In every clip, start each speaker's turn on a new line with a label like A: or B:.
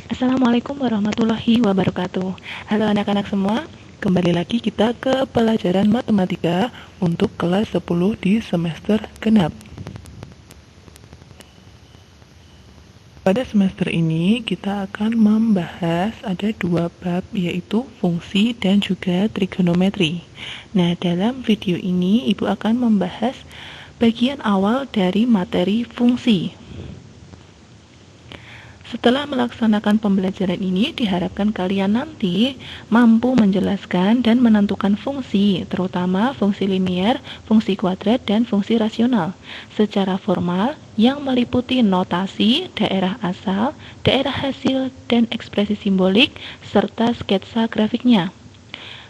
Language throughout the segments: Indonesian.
A: Assalamualaikum warahmatullahi wabarakatuh. Halo anak-anak semua, kembali lagi kita ke pelajaran matematika untuk kelas 10 di semester genap. Pada semester ini kita akan membahas ada dua bab, yaitu fungsi dan juga trigonometri. Nah, dalam video ini Ibu akan membahas bagian awal dari materi fungsi. Setelah melaksanakan pembelajaran ini, diharapkan kalian nanti mampu menjelaskan dan menentukan fungsi, terutama fungsi linier, fungsi kuadrat, dan fungsi rasional, secara formal yang meliputi notasi, daerah asal, daerah hasil, dan ekspresi simbolik, serta sketsa grafiknya.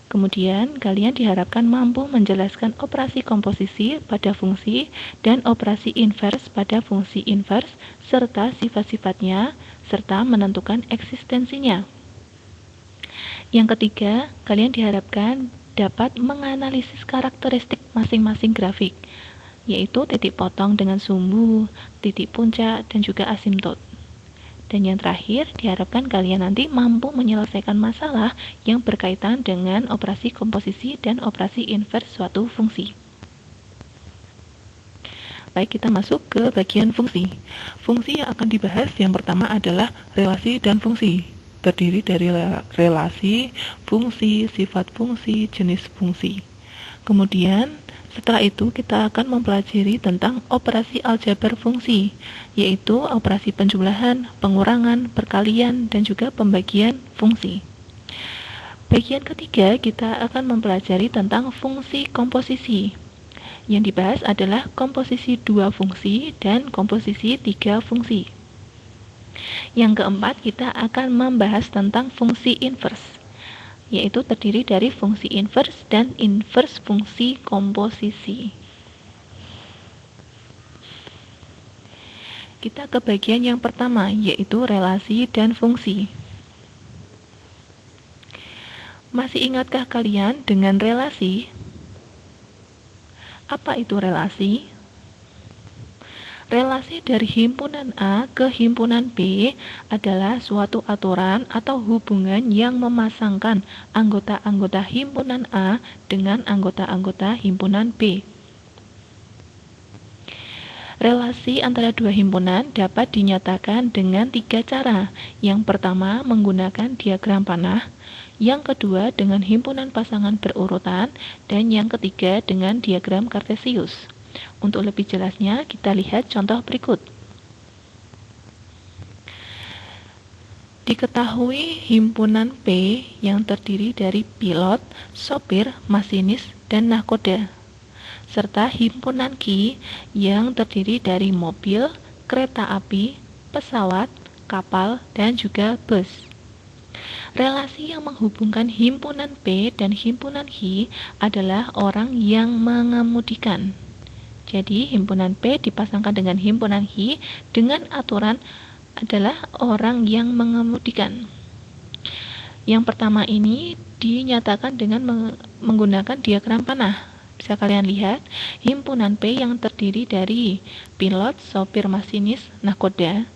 A: Kemudian, kalian diharapkan mampu menjelaskan operasi komposisi pada fungsi dan operasi invers pada fungsi invers, serta sifat-sifatnya, serta menentukan eksistensinya. Yang ketiga, kalian diharapkan dapat menganalisis karakteristik masing-masing grafik, yaitu titik potong dengan sumbu, titik puncak, dan juga asimtot. Dan yang terakhir, diharapkan kalian nanti mampu menyelesaikan masalah yang berkaitan dengan operasi komposisi dan operasi invers suatu fungsi. Baik, kita masuk ke bagian fungsi. Fungsi yang akan dibahas yang pertama adalah relasi dan fungsi. Terdiri dari relasi, fungsi, sifat fungsi, jenis fungsi. Kemudian, setelah itu kita akan mempelajari tentang operasi aljabar fungsi, yaitu operasi penjumlahan, pengurangan, perkalian, dan juga pembagian fungsi. Bagian ketiga kita akan mempelajari tentang fungsi komposisi. Yang dibahas adalah komposisi 2 fungsi dan komposisi 3 fungsi. Yang keempat kita akan membahas tentang fungsi invers, yaitu terdiri dari fungsi invers dan invers fungsi komposisi. Kita ke bagian yang pertama, yaitu relasi dan fungsi. Masih ingatkah kalian dengan relasi? Apa itu relasi? Relasi dari himpunan A ke himpunan B adalah suatu aturan atau hubungan yang memasangkan anggota-anggota himpunan A dengan anggota-anggota himpunan B. Relasi antara dua himpunan dapat dinyatakan dengan 3 cara. Yang pertama menggunakan diagram panah, yang kedua dengan himpunan pasangan berurutan, dan yang ketiga dengan diagram kartesius. Untuk lebih jelasnya, kita lihat contoh berikut. Diketahui himpunan P yang terdiri dari pilot, sopir, masinis, dan nahkoda, serta himpunan Q yang terdiri dari mobil, kereta api, pesawat, kapal, dan juga bus. Relasi yang menghubungkan himpunan P dan himpunan Q adalah orang yang mengemudikan. Jadi, himpunan P dipasangkan dengan himpunan Q dengan aturan adalah orang yang mengemudikan. Yang pertama ini dinyatakan dengan menggunakan diagram panah. Bisa kalian lihat, himpunan P yang terdiri dari pilot, sopir, masinis, nahkoda,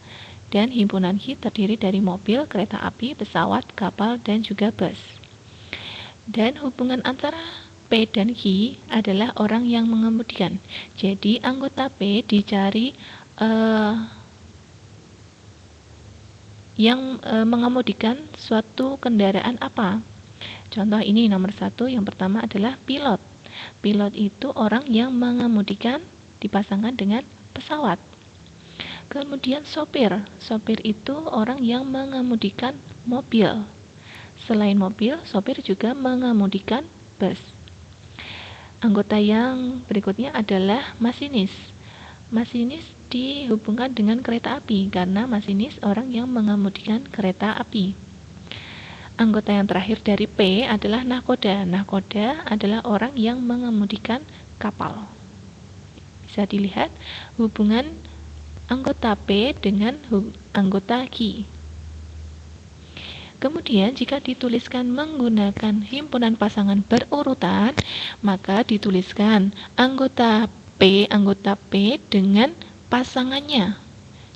A: dan himpunan Q terdiri dari mobil, kereta api, pesawat, kapal, dan juga bus. Dan hubungan antara P dan Q adalah orang yang mengemudikan. Jadi anggota P dicari yang mengemudikan suatu kendaraan apa. Contoh ini nomor 1, yang pertama adalah pilot. Pilot itu orang yang mengemudikan dipasangkan dengan pesawat. Kemudian sopir. Sopir itu orang yang mengemudikan mobil. Selain mobil, sopir juga mengemudikan bus. Anggota yang berikutnya adalah masinis. Masinis dihubungkan dengan kereta api karena masinis orang yang mengemudikan kereta api. Anggota yang terakhir dari P adalah nahkoda. Nahkoda adalah orang yang mengemudikan kapal. Bisa dilihat hubungan anggota P dengan anggota Q. Kemudian jika dituliskan menggunakan himpunan pasangan berurutan, maka dituliskan anggota P dengan pasangannya.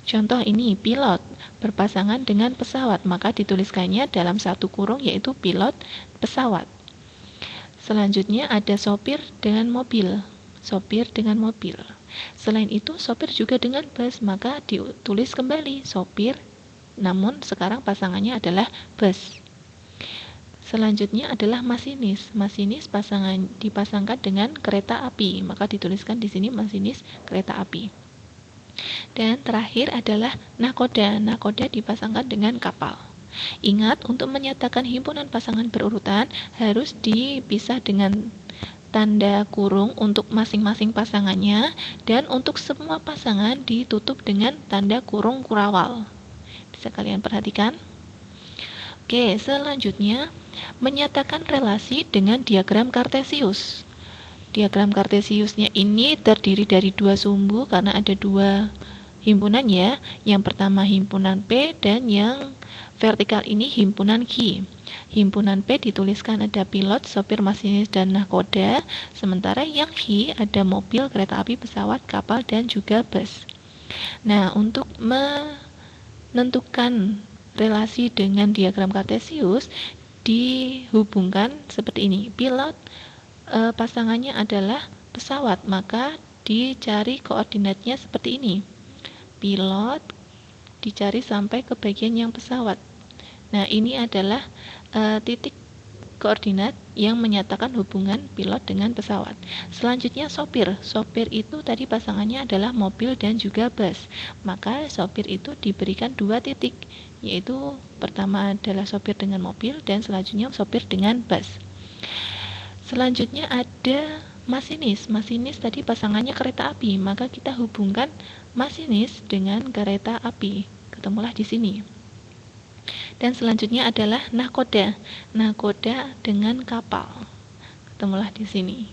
A: Contoh ini, pilot berpasangan dengan pesawat, maka dituliskannya dalam satu kurung yaitu pilot pesawat. Selanjutnya ada sopir dengan mobil. Sopir dengan mobil. Selain itu, sopir juga dengan bus, maka ditulis kembali sopir, namun sekarang pasangannya adalah bus. Selanjutnya adalah masinis. Masinis dipasangkan dengan kereta api, maka dituliskan di sini masinis kereta api. Dan terakhir adalah nakoda. Nakoda dipasangkan dengan kapal. Ingat, untuk menyatakan himpunan pasangan berurutan harus dipisah dengan tanda kurung untuk masing-masing pasangannya, dan untuk semua pasangan ditutup dengan tanda kurung kurawal. Bisa kalian perhatikan? Oke, selanjutnya menyatakan relasi dengan diagram Kartesius. Diagram Kartesiusnya ini terdiri dari dua sumbu karena ada dua himpunan ya. Yang pertama himpunan P dan yang vertikal ini himpunan Q. Himpunan P dituliskan ada pilot, sopir, masinis, dan nahkoda. Sementara yang Q ada mobil, kereta api, pesawat, kapal, dan juga bus. Nah, untuk menentukan relasi dengan diagram Kartesius dihubungkan seperti ini. Pilot pasangannya adalah pesawat, maka dicari koordinatnya seperti ini. Pilot dicari sampai ke bagian yang pesawat. Nah, ini adalah titik koordinat yang menyatakan hubungan pilot dengan pesawat. Selanjutnya sopir. Sopir itu tadi pasangannya adalah mobil dan juga bus. Maka sopir itu diberikan dua titik, yaitu pertama adalah sopir dengan mobil dan selanjutnya sopir dengan bus. Selanjutnya ada masinis. Masinis tadi pasangannya kereta api, maka kita hubungkan masinis dengan kereta api. Ketemulah di sini. Dan selanjutnya adalah nahkoda. Nahkoda dengan kapal. Ketemulah di sini.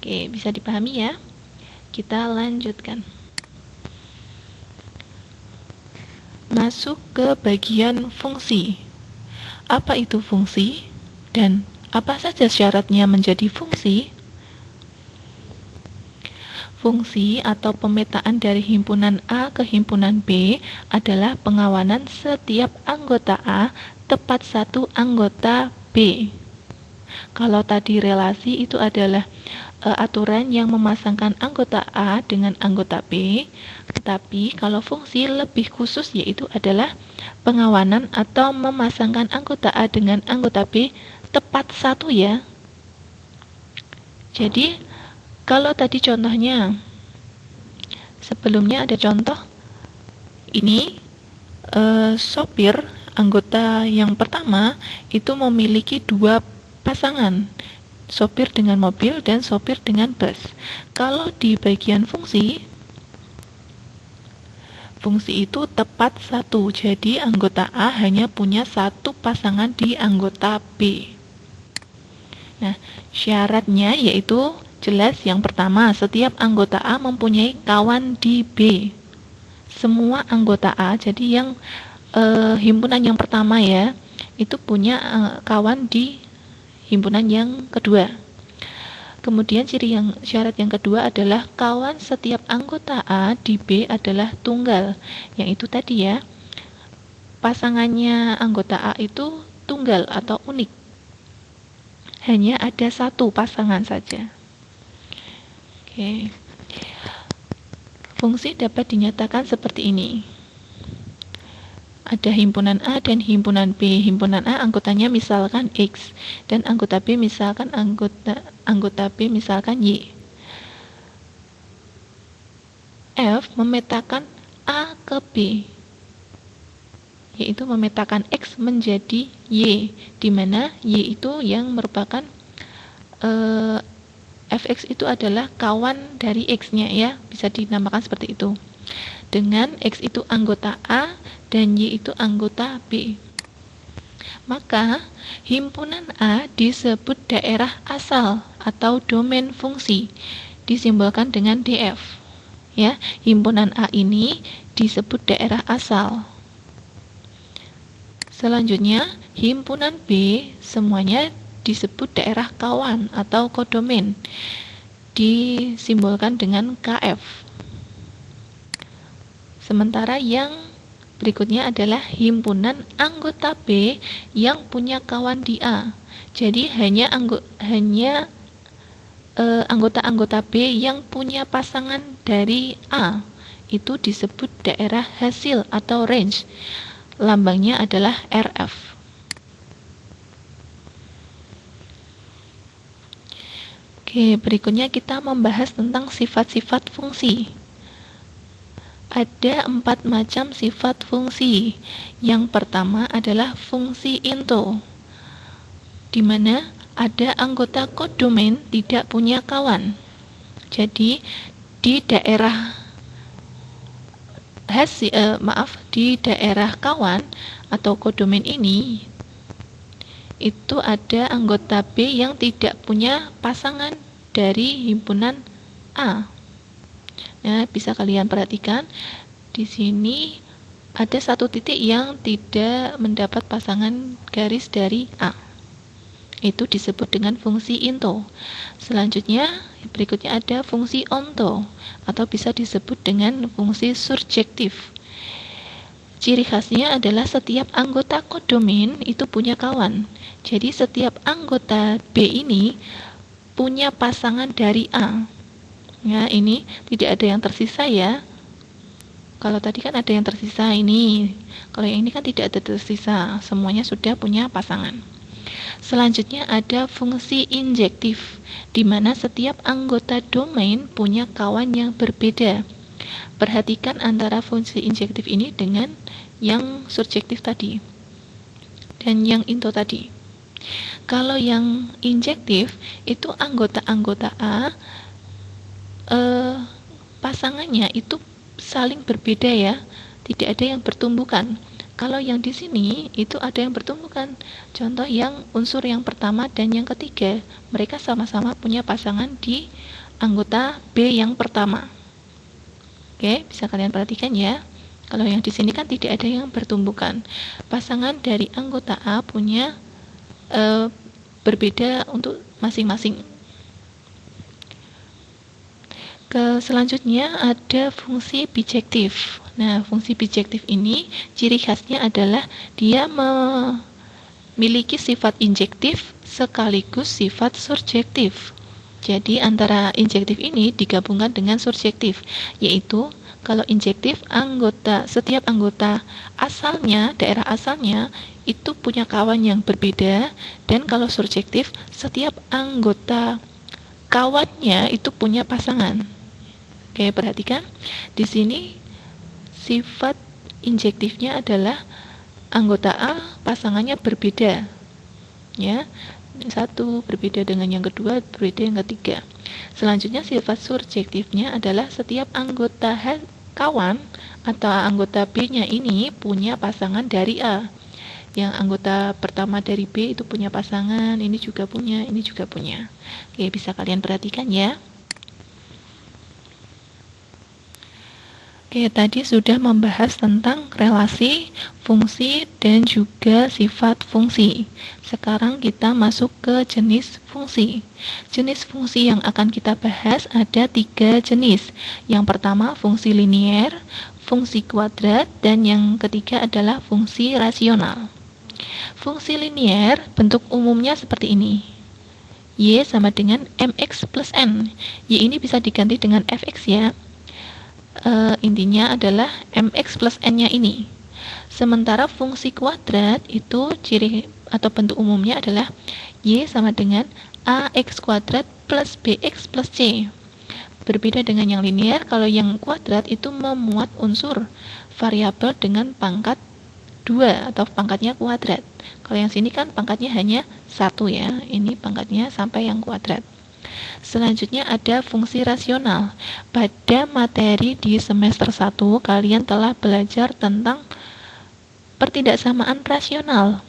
A: Oke, bisa dipahami ya? Kita lanjutkan. Masuk ke bagian fungsi. Apa itu fungsi? Dan apa saja syaratnya menjadi fungsi? Fungsi atau pemetaan dari himpunan A ke himpunan B adalah pengawanan setiap anggota A tepat satu anggota B. Kalau tadi relasi itu adalah aturan yang memasangkan anggota A dengan anggota B, tetapi kalau fungsi lebih khusus yaitu adalah pengawanan atau memasangkan anggota A dengan anggota B tepat satu ya. Jadi kalau tadi contohnya sebelumnya ada contoh ini sopir anggota yang pertama itu memiliki dua pasangan, sopir dengan mobil dan sopir dengan bus. Kalau di bagian fungsi itu tepat satu, jadi anggota A hanya punya satu pasangan di anggota B. Nah, syaratnya yaitu jelas yang pertama, setiap anggota A mempunyai kawan di B. Semua anggota A, jadi yang himpunan yang pertama ya, itu punya kawan di himpunan yang kedua. Kemudian syarat yang kedua adalah kawan setiap anggota A di B adalah tunggal. Yang itu tadi ya, pasangannya anggota A itu tunggal atau unik. Hanya ada satu pasangan saja. Oke. Fungsi dapat dinyatakan seperti ini. Ada himpunan A dan himpunan B. Himpunan A anggotanya misalkan X dan anggota B misalkan anggota B misalkan Y. F memetakan A ke B, yaitu memetakan X menjadi Y, di mana Y itu yang merupakan Fx itu adalah kawan dari X-nya ya, bisa dinamakan seperti itu. Dengan X itu anggota A dan Y itu anggota B. Maka himpunan A disebut daerah asal atau domain fungsi, disimbolkan dengan DF. Ya, himpunan A ini disebut daerah asal. Selanjutnya, himpunan B semuanya disebut daerah kawan atau kodomain, disimbolkan dengan KF. Sementara yang berikutnya adalah himpunan anggota B yang punya kawan di A. Jadi hanya anggota-anggota B yang punya pasangan dari A itu disebut daerah hasil atau range. Lambangnya adalah RF. Oke, berikutnya kita membahas tentang sifat-sifat fungsi. Ada 4 macam sifat fungsi. Yang pertama adalah fungsi into, di mana ada anggota kodomain tidak punya kawan. Jadi di daerah di daerah kawan atau kodomain ini itu ada anggota B yang tidak punya pasangan dari himpunan A. Nah, bisa kalian perhatikan di sini ada satu titik yang tidak mendapat pasangan garis dari A. Itu disebut dengan fungsi into. Selanjutnya, berikutnya ada fungsi onto atau bisa disebut dengan fungsi surjektif. Ciri khasnya adalah setiap anggota kodomain itu punya kawan. Jadi setiap anggota B ini punya pasangan dari A. Ya, ini tidak ada yang tersisa ya. Kalau tadi kan ada yang tersisa ini. Kalau yang ini kan tidak ada tersisa. Semuanya sudah punya pasangan. Selanjutnya ada fungsi injektif, di mana setiap anggota domain punya kawan yang berbeda. Perhatikan antara fungsi injektif ini dengan yang surjektif tadi dan yang into tadi. Kalau yang injektif itu anggota-anggota A pasangannya itu saling berbeda ya, tidak ada yang bertumbukan. Kalau yang di sini itu ada yang bertumbukan. Contoh yang unsur yang pertama dan yang ketiga, mereka sama-sama punya pasangan di anggota B yang pertama. Oke, bisa kalian perhatikan ya. Kalau yang di sini kan tidak ada yang bertumbukan. Pasangan dari anggota A punya berbeda untuk masing-masing. Selanjutnya ada fungsi bijektif. Nah, fungsi bijektif ini ciri khasnya adalah dia memiliki sifat injektif sekaligus sifat surjektif. Jadi antara injektif ini digabungkan dengan surjektif, yaitu kalau injektif setiap anggota asalnya, daerah asalnya itu punya kawan yang berbeda, dan kalau surjektif setiap anggota kawannya itu punya pasangan. Oke, perhatikan di sini sifat injektifnya adalah anggota A pasangannya berbeda, ya. Satu berbeda dengan yang kedua, berbeda yang ketiga. Selanjutnya sifat surjektifnya adalah setiap anggota kawan atau anggota B-nya ini punya pasangan dari A. Yang anggota pertama dari B itu punya pasangan, ini juga punya, ini juga punya. Oke, bisa kalian perhatikan ya. Oke, tadi sudah membahas tentang relasi, fungsi, dan juga sifat fungsi. Sekarang kita masuk ke jenis fungsi. Jenis fungsi yang akan kita bahas ada 3 jenis. Yang pertama fungsi linier, fungsi kuadrat, dan yang ketiga adalah fungsi rasional. Fungsi linier bentuk umumnya seperti ini. Y sama dengan mx plus n. Y ini bisa diganti dengan fx ya. Intinya adalah mx plus n-nya ini. Sementara fungsi kuadrat itu ciri atau bentuk umumnya adalah y sama dengan ax kuadrat plus bx plus c. Berbeda dengan yang linier, kalau yang kuadrat itu memuat unsur variabel dengan pangkat 2 atau pangkatnya kuadrat. Kalau yang sini kan pangkatnya hanya 1 ya. Ini pangkatnya sampai yang kuadrat. Selanjutnya ada fungsi rasional. Pada materi di semester 1 kalian telah belajar tentang pertidaksamaan rasional.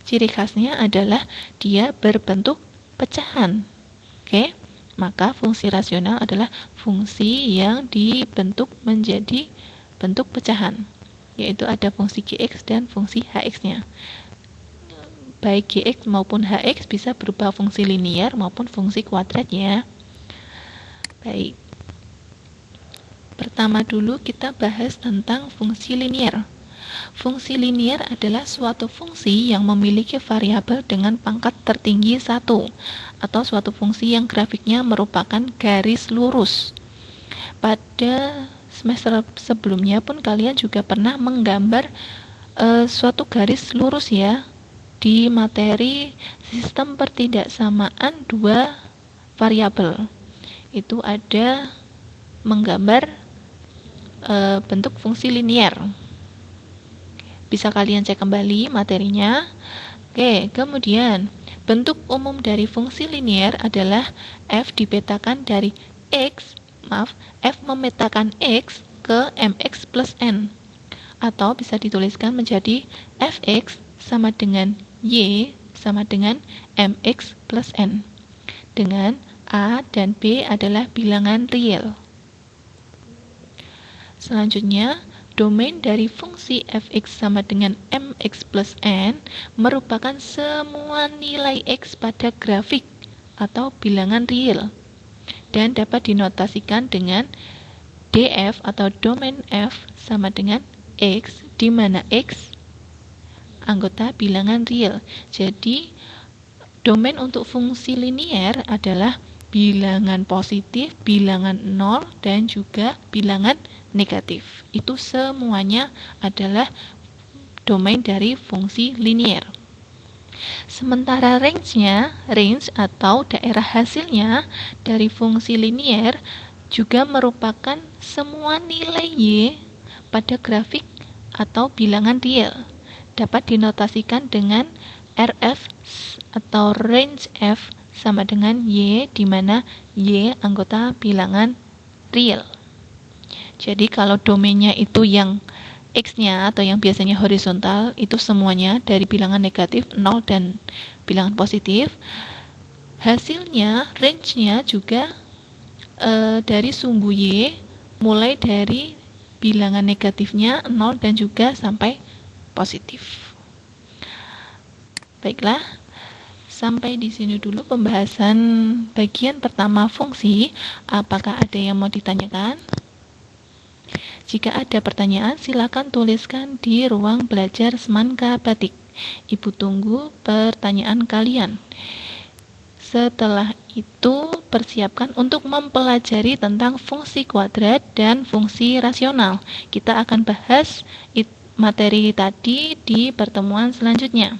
A: Ciri khasnya adalah dia berbentuk pecahan. Oke, maka fungsi rasional adalah fungsi yang dibentuk menjadi bentuk pecahan, yaitu ada fungsi gx dan fungsi hx-nya. Baik gx maupun hx bisa berupa fungsi linier maupun fungsi kuadrat ya. Baik. Pertama dulu kita bahas tentang fungsi linier. Fungsi linier adalah suatu fungsi yang memiliki variabel dengan pangkat tertinggi 1, atau suatu fungsi yang grafiknya merupakan garis lurus. Pada semester sebelumnya pun kalian juga pernah menggambar suatu garis lurus ya, di materi sistem pertidaksamaan dua variabel. Itu ada menggambar bentuk fungsi linier. Bisa kalian cek kembali materinya. Oke, kemudian bentuk umum dari fungsi linier adalah f dipetakan dari f memetakan x ke mx plus n, atau bisa dituliskan menjadi fx sama dengan y sama dengan mx plus n, dengan a dan b adalah bilangan real. Selanjutnya, domain dari fungsi fx sama dengan mx plus n merupakan semua nilai x pada grafik atau bilangan real, dan dapat dinotasikan dengan df atau domain f sama dengan x, di mana x anggota bilangan real. Jadi, domain untuk fungsi linier adalah bilangan positif, bilangan 0, dan juga bilangan negatif. Itu semuanya adalah domain dari fungsi linier. Sementara range atau daerah hasilnya dari fungsi linier juga merupakan semua nilai y pada grafik atau bilangan real. Dapat dinotasikan dengan RF atau range f sama dengan y, di mana y anggota bilangan real. Jadi kalau domainnya itu yang x-nya atau yang biasanya horizontal, itu semuanya dari bilangan negatif 0 dan bilangan positif. Hasilnya, range-nya juga dari sumbu y, mulai dari bilangan negatifnya 0 dan juga sampai positif. Baiklah, sampai di sini dulu pembahasan bagian pertama fungsi. Apakah ada yang mau ditanyakan? Jika ada pertanyaan, silakan tuliskan di ruang belajar Semanka Batik. Ibu tunggu pertanyaan kalian. Setelah itu, persiapkan untuk mempelajari tentang fungsi kuadrat dan fungsi rasional. Kita akan bahas materi tadi di pertemuan selanjutnya.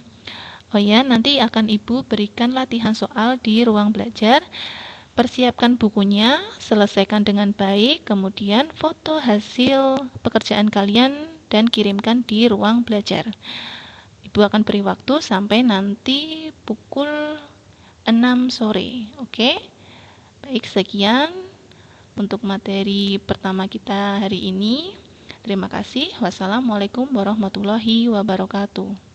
A: Oh ya, nanti akan Ibu berikan latihan soal di ruang belajar. Persiapkan bukunya, selesaikan dengan baik, kemudian foto hasil pekerjaan kalian dan kirimkan di ruang belajar. Ibu akan beri waktu sampai nanti pukul 6 sore. Oke? Baik, sekian untuk materi pertama kita hari ini. Terima kasih. Wassalamualaikum warahmatullahi wabarakatuh.